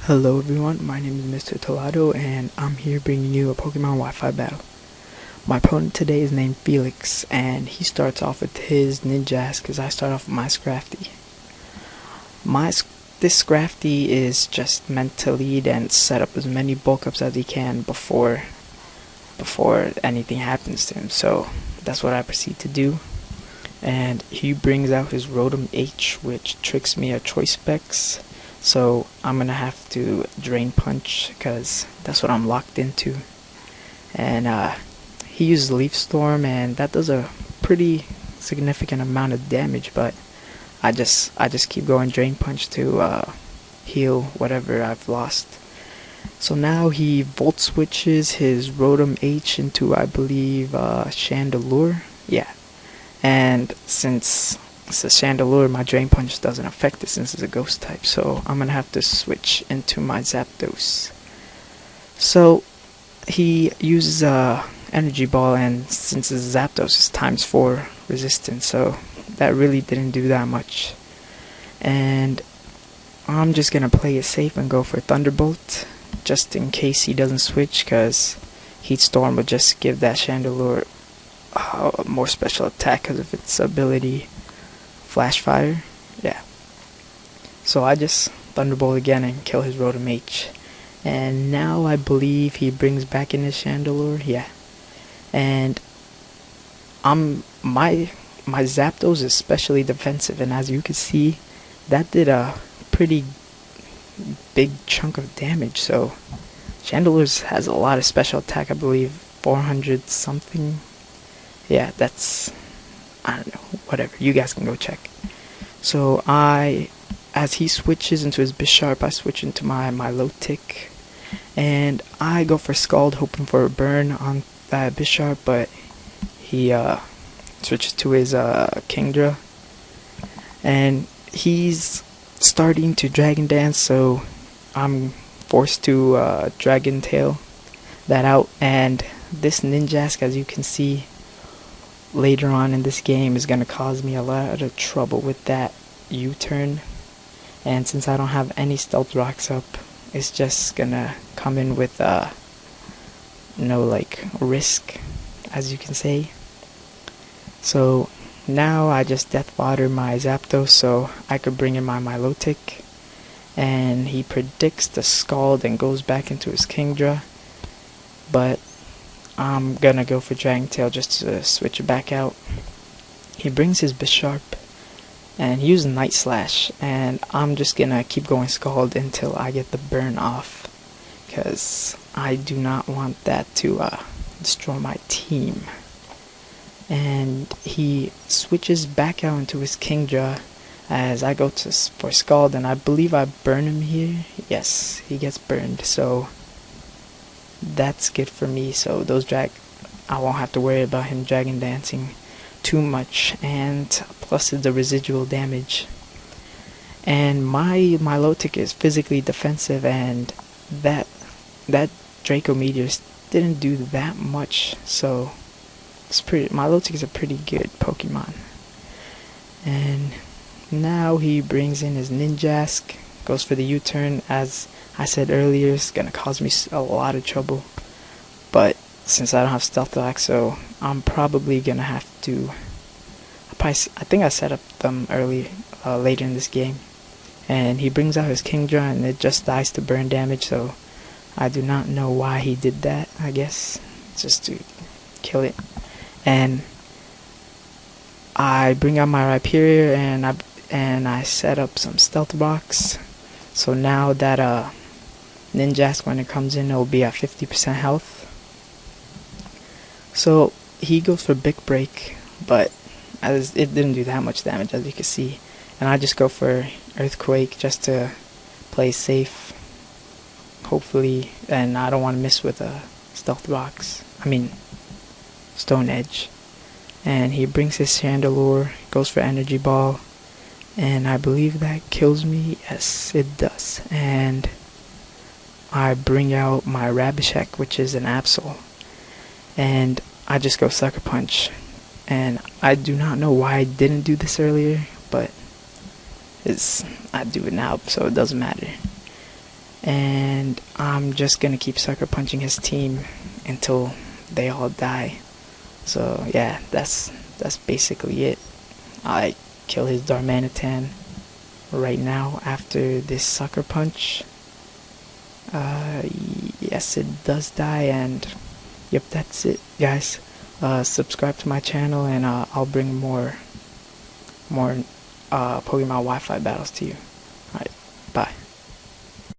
Hello everyone, my name is Mr. Tolado and I'm here bringing you a Pokemon Wi-Fi battle. My opponent today is named Felix and he starts off with his Ninjask because I start off with my Scrafty. This Scrafty is just meant to lead and set up as many bulk ups as he can before anything happens to him, so that's what I proceed to do. And he brings out his Rotom H, which tricks me at Choice Specs. So I'm gonna have to Drain Punch because that's what I'm locked into. And he uses Leaf Storm, and that does a pretty significant amount of damage. But I just keep going Drain Punch to heal whatever I've lost. So now he Volt switches his Rotom H into, I believe, Chandelure. Yeah, and since it's a Chandelure, my Drain Punch doesn't affect it since it's a Ghost type, so I'm gonna have to switch into my Zapdos. So he uses Energy Ball, and since his Zapdos is ×4 resistance, so that really didn't do that much. And I'm just gonna play it safe and go for Thunderbolt, just in case he doesn't switch, because Heat Storm would just give that Chandelure more special attack because of its ability. Flash Fire, yeah. So I just Thunderbolt again and kill his Rotom H. And now I believe he brings back in his Chandelure, yeah. And my Zapdos is especially defensive, and as you can see, that did a pretty big chunk of damage. So Chandelure has a lot of special attack, I believe 400 something. Yeah, that's, I don't know, whatever, you guys can go check. So as he switches into his Bisharp, I switch into my Milotic, and I go for Scald, hoping for a burn on that Bisharp, but he switches to his Kingdra, and he's starting to Dragon Dance, so I'm forced to Dragon Tail that out. And this Ninjask, as you can see, later on in this game is going to cause me a lot of trouble with that U-turn, and since I don't have any Stealth Rocks up, it's just gonna come in with no like risk, as you can say. So now I just Death Water my Zapdos so I could bring in my Milotic, and he predicts the Scald and goes back into his Kingdra, but I'm gonna go for Dragon Tail just to switch it back out. He brings his Bisharp and he uses Night Slash, and I'm just gonna keep going Scald until I get the burn off, because I do not want that to destroy my team. And he switches back out into his Kingdra as I go for Scald, and I believe I burn him here. Yes, he gets burned, so that's good for me. So I won't have to worry about him Dragon Dancing too much, and plus the residual damage. And my Milotic is physically defensive, and that Draco Meteor didn't do that much, so Milotic is a pretty good Pokemon. And now he brings in his Ninjask, goes for the U-turn. As I said earlier, it's gonna cause me a lot of trouble, but since I don't have Stealth Rock, so I'm probably gonna have to. I think I set up them later in this game, and he brings out his Kingdra and it just dies to burn damage. So I do not know why he did that. I guess just to kill it. And I bring out my Rhyperior and I set up some Stealth Rocks. So now that Ninjask, when it comes in, it will be at 50% health. So he goes for Big Break, but as it didn't do that much damage, as you can see. And I just go for Earthquake just to play safe, hopefully. And I don't want to miss with Stealth Rocks. Stone Edge. And he brings his Chandelure, goes for Energy Ball, and I believe that kills me. Yes, it does. And I bring out my Rabishek, which is an Absol, and I just go Sucker Punch. And I do not know why I didn't do this earlier, but I do it now, so it doesn't matter. and I'm just gonna keep sucker punching his team until they all die. So yeah, that's basically it. I kill his Darmanitan right now after this sucker punch. Yes, it does die, and yep, that's it, guys. Subscribe to my channel, and I'll bring more Pokemon Wi-Fi battles to you.